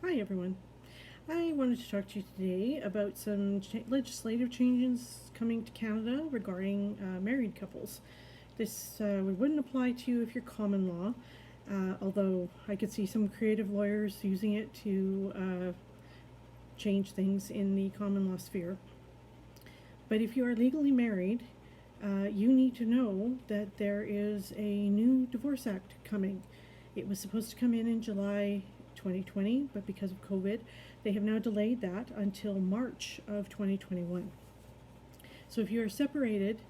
Hi everyone. I wanted to talk to you today about some legislative changes coming to Canada regarding married couples. This wouldn't apply to you if you're common law, although I could see some creative lawyers using it to change things in the common law sphere. But if you are legally married, you need to know that there is a new Divorce Act coming. It was supposed to come in July 2020, but because of COVID, they have now delayed that until March of 2021. So if you are separated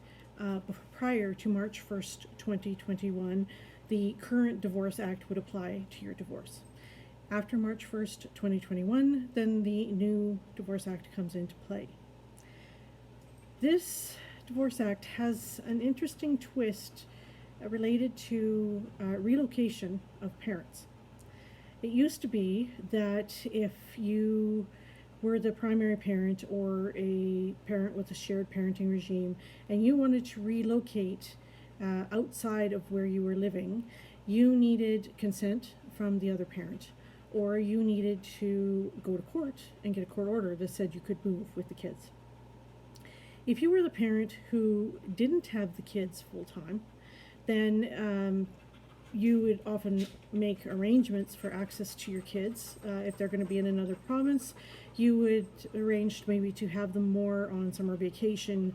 prior to March 1st, 2021, the current Divorce Act would apply to your divorce. After March 1st, 2021, then the new Divorce Act comes into play. This Divorce Act has an interesting twist related to relocation of parents. It used to be that if you were the primary parent or a parent with a shared parenting regime and you wanted to relocate outside of where you were living, you needed consent from the other parent, or you needed to go to court and get a court order that said you could move with the kids. If you were the parent who didn't have the kids full time, then you would often make arrangements for access to your kids. If they're going to be in another province, you would arrange maybe to have them more on summer vacation,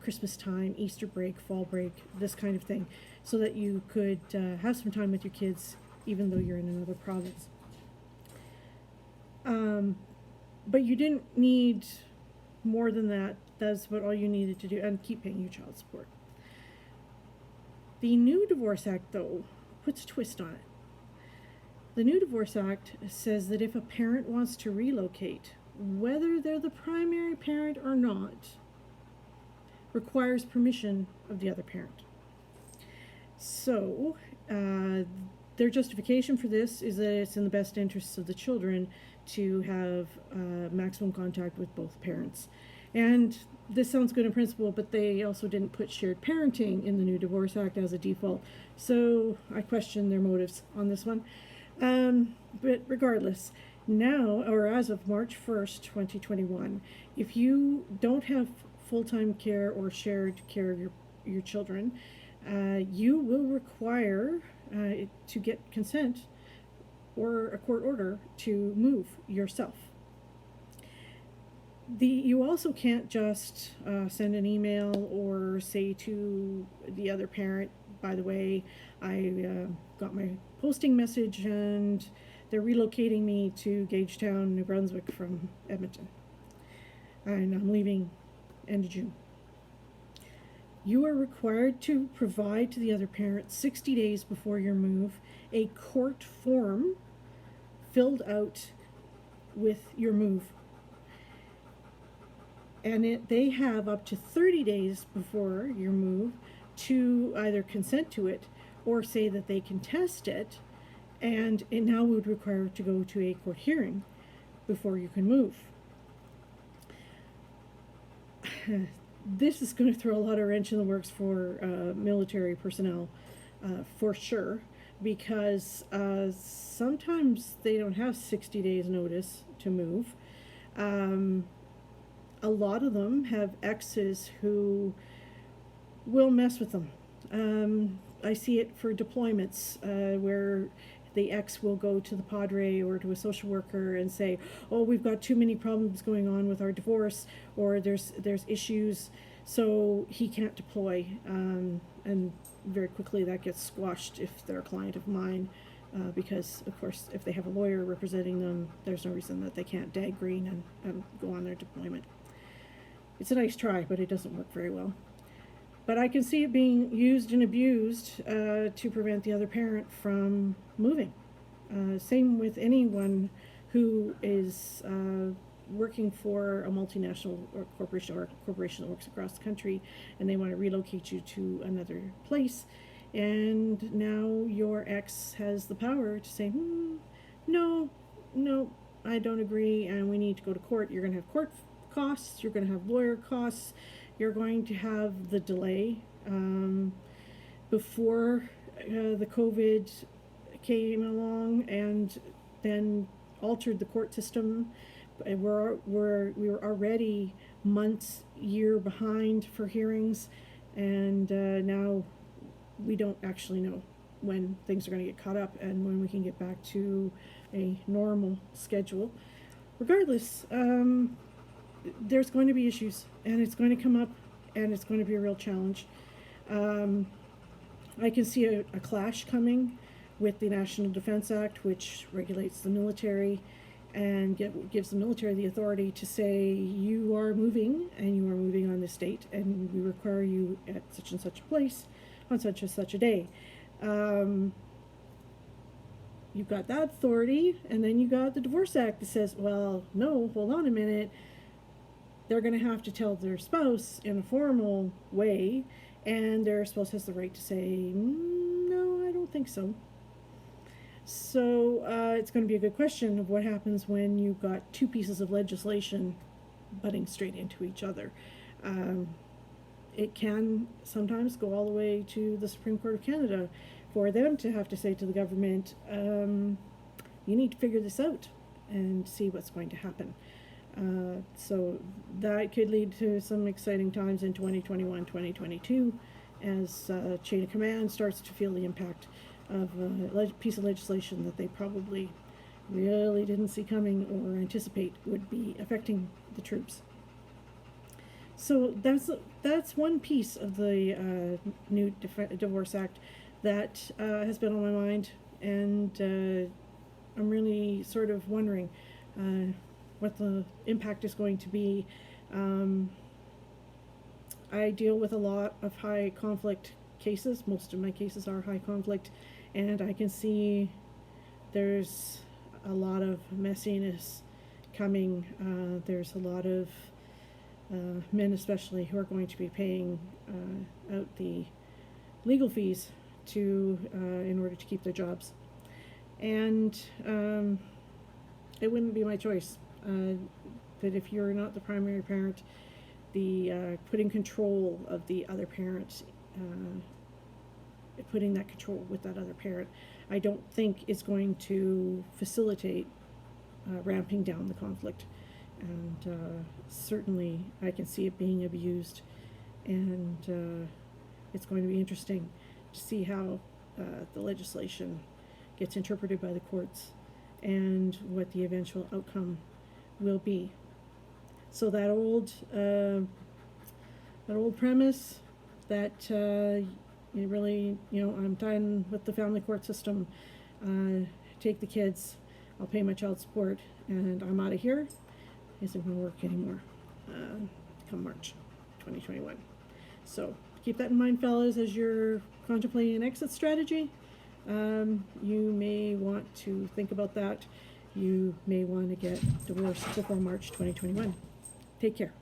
Christmas time, Easter break, fall break, this kind of thing, so that you could have some time with your kids even though you're in another province. But you didn't need more than that. That's what all you needed to do, and keep paying your child support. The new Divorce Act, though, puts a twist on it. The new Divorce Act says that if a parent wants to relocate, whether they're the primary parent or not, requires permission of the other parent. So, their justification for this is that it's in the best interests of the children to have maximum contact with both parents. And this sounds good in principle, but they also didn't put shared parenting in the new Divorce Act as a default. So I question their motives on this one. But regardless, now, or as of March 1st, 2021, if you don't have full-time care or shared care of your children, you will require to get consent or a court order to move yourself. You also can't just send an email or say to the other parent, by the way, I got my posting message and they're relocating me to Gagetown, New Brunswick from Edmonton, and I'm leaving end of June. You are required to provide to the other parent 60 days before your move a court form filled out with your move. And they have up to 30 days before your move to either consent to it or say that they contest it, and it now would require to go to a court hearing before you can move. This is going to throw a lot of wrench in the works for military personnel, for sure, because sometimes they don't have 60 days notice to move. A lot of them have exes who will mess with them. I see it for deployments where the ex will go to the padre or to a social worker and say, oh, we've got too many problems going on with our divorce, or there's issues, so he can't deploy. And very quickly that gets squashed if they're a client of mine, because, of course, if they have a lawyer representing them, there's no reason that they can't dag green and go on their deployment. It's a nice try, but it doesn't work very well. But I can see it being used and abused to prevent the other parent from moving. Same with anyone who is working for a multinational or a corporation that works across the country, and they want to relocate you to another place. And now your ex has the power to say, no, I don't agree, and we need to go to court. You're going to have court costs, you're going to have lawyer costs, you're going to have the delay. Before the COVID came along, and then altered the court system. We were already months, year behind for hearings, and now we don't actually know when things are going to get caught up and when we can get back to a normal schedule. Regardless, there's going to be issues, and it's going to come up, and it's going to be a real challenge. I can see a clash coming with the National Defense Act, which regulates the military and gives the military the authority to say, you are moving, and you are moving on this date, and we require you at such and such a place on such and such a day. You've got that authority, and then you got the Divorce Act that says, well, no, hold on a minute. They're going to have to tell their spouse in a formal way, and their spouse has the right to say, no, I don't think so. So it's going to be a good question of what happens when you've got two pieces of legislation butting straight into each other. It can sometimes go all the way to the Supreme Court of Canada for them to have to say to the government, you need to figure this out and see what's going to happen. So that could lead to some exciting times in 2021, 2022, as chain of command starts to feel the impact of a piece of legislation that they probably really didn't see coming or anticipate would be affecting the troops. So that's one piece of the new Divorce Act that has been on my mind, and I'm really sort of wondering what the impact is going to be. I deal with a lot of high conflict cases. Most of my cases are high conflict, and I can see there's a lot of messiness coming. There's a lot of men especially who are going to be paying out the legal fees to in order to keep their jobs, and it wouldn't be my choice. That if you're not the primary parent, the putting control of the other parent, putting that control with that other parent, I don't think is going to facilitate ramping down the conflict. And certainly I can see it being abused, and it's going to be interesting to see how the legislation gets interpreted by the courts and what the eventual outcome will be. So that old premise that you really, I'm done with the family court system, take the kids, I'll pay my child support, and I'm out of here, isn't going to work anymore come March 2021. So keep that in mind, fellas, as you're contemplating an exit strategy. You may want to think about that. You may want to get divorced before March 2021. Take care.